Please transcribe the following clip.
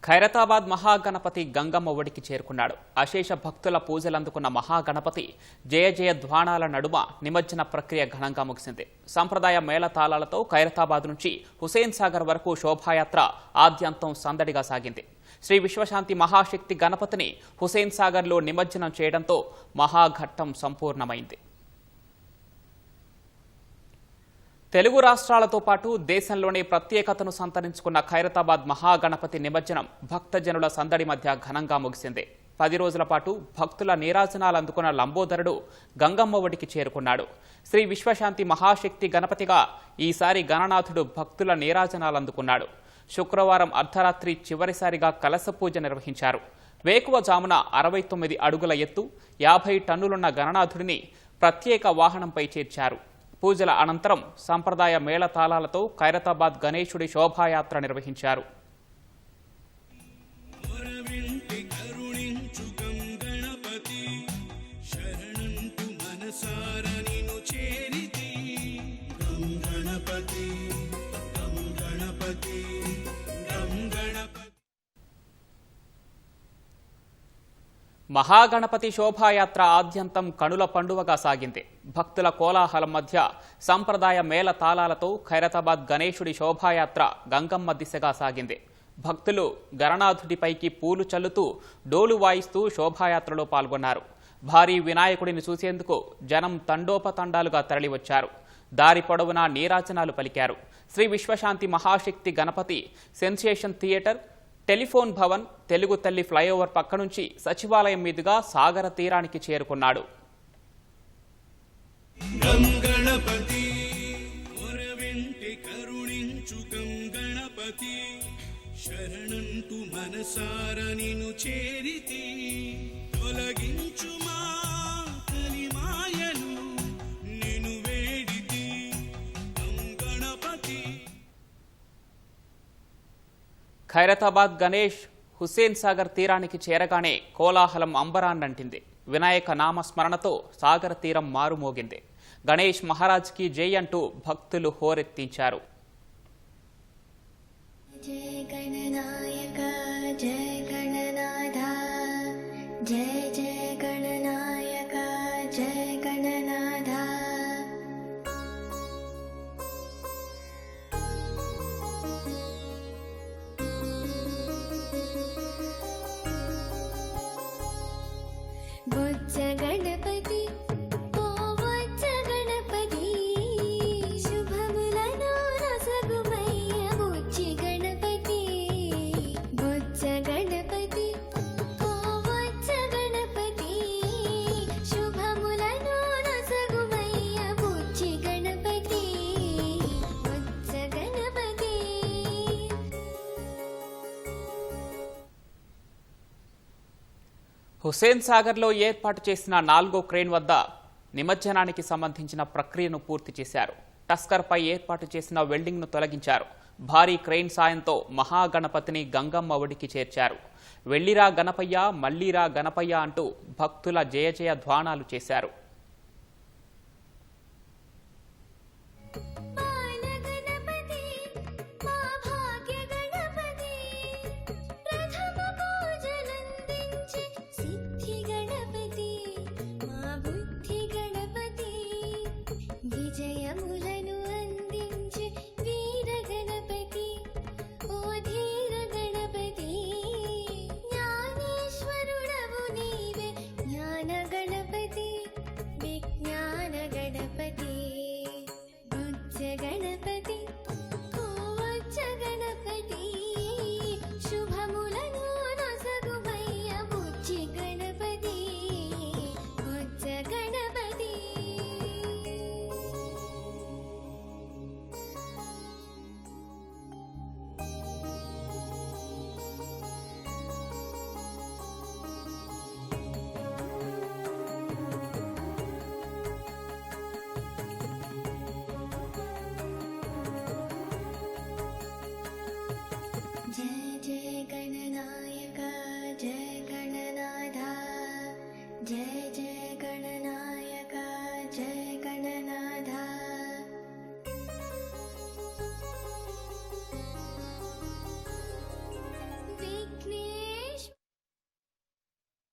ఖైరతాబాద్ మహాగణపతి గంగమ్మ ఒడికి చేరుకున్నాడు. అశేష భక్తుల పూజలందుకున్న మహాగణపతి జయ జయ ధ్వానాల నడుమ నిమజ్జన ప్రక్రియ ఘనంగా ముగిసింది. సంప్రదాయ మేళతాళాలతో ఖైరతాబాద్ నుంచి హుసేన్ సాగర్ వరకు శోభాయాత్ర ఆద్యంతం సందడిగా సాగింది. శ్రీ విశ్వశాంతి మహాశక్తి గణపతిని హుసేన్ సాగర్లో నిమజ్జనం చేయడంతో మహాఘట్టం సంపూర్ణమైంది. తెలుగు రాష్ట్రాలతో పాటు దేశంలోనే ప్రత్యేకతను సంతరించుకున్న ఖైరతాబాద్ మహాగణపతి నిమజ్జనం భక్తజనుల సందడి మధ్య ఘనంగా ముగిసింది. 10 రోజుల పాటు భక్తుల నీరాజనాలు అందుకున్న లంబోదరుడు గంగమ్మ ఒడికి చేరుకున్నాడు. శ్రీ విశ్వశాంతి మహాశక్తి గణపతిగా ఈసారి గణనాథుడు భక్తుల నీరాజనాలు అందుకున్నాడు. శుక్రవారం అర్ధరాత్రి చివరిసారిగా కలశ పూజ నిర్వహించారు. వేకువజామున 69 అడుగుల ఎత్తు 50 టన్నులున్న గణనాథుడిని ప్రత్యేక వాహనంపై చేర్చారు. పూజల అనంతరం సంప్రదాయ మేళతాళాలతో ఖైరతాబాద్ గణేశుడి శోభాయాత్ర నిర్వహించారు. మహాగణపతి శోభాయాత్ర ఆద్యంతం కనుల పండువగా సాగింది. భక్తుల కోలాహలం మధ్య సంప్రదాయ మేళ తాళాలతో ఖైరతాబాద్ గణేశుడి శోభాయాత్ర గంగమ్మ దిశగా సాగింది. భక్తులు గణనాథుడిపైకి పూలు చల్లుతూ డోలు వాయిస్తూ శోభాయాత్రలో పాల్గొన్నారు. భారీ వినాయకుడిని చూసేందుకు జనం తండోపతండాలుగా తరలివచ్చారు. దారి పొడవునా నీరాజనాలు పలికారు. Shri Vishwashanti Mahashakti Ganapati sensation theatre, telephone Bhavan, Telugu Talli flyover పక్క నుంచి సచివాలయం మీదుగా సాగర తీరానికి చేరుకున్నాడు. ఖైరతాబాద్ గణేష్ హుసేన్ సాగర్ తీరానికి చేరగానే కోలాహలం అంబరాన్నంటింది. వినాయక నామస్మరణతో సాగర తీరం మారుమోగింది. గణేష్ మహారాజ్కి జై అంటూ భక్తులు హోరెత్తించారు. జయ గణనాయక జయ గణనాథ జయ జయ గణనాయక జయ గణనాథ. బుజ్జ గణపతి ఓ బుజ్జ గణపతి శుభములను రసగుమయ్య బుజ్జి గణపతి. బుజ్జ గణపతి ఓ బుజ్జ గణపతి శుభములను రసగుమయ్య బుజ్జి గణపతి. బుజ్జ గణపతి. హుసేన్ సాగర్లో ఏర్పాటు చేసిన 4వ క్రేన్ వద్ద నిమజ్జనానికి సంబంధించిన ప్రక్రియను పూర్తి చేశారు. టస్కర్పై ఏర్పాటు చేసిన వెల్డింగ్ను తొలగించారు. భారీ క్రెయిన్ సాయంతో మహాగణపతిని గంగమ్మ ఒడికి చేర్చారు. వెళ్లిరా గణపయ్య మళ్లీరా గణపయ్య అంటూ భక్తుల జయ జయ ధ్వానాలు చేశారు. విజయములను అందించి వీర గణపతి ఓ ధీర గణపతి. జ్ఞానేశ్వరుడవు నీవే జ్ఞాన గణపతి విజ్ఞాన గణపతి. బుజ్జ గణపతి ఓ బుజ్జ గణపతి శుభములను నొసగుమయ్య బుజ్జి గణపతి. బుజ్జ గణపతి. जय जय गणनायक जय गणनाथ जय जय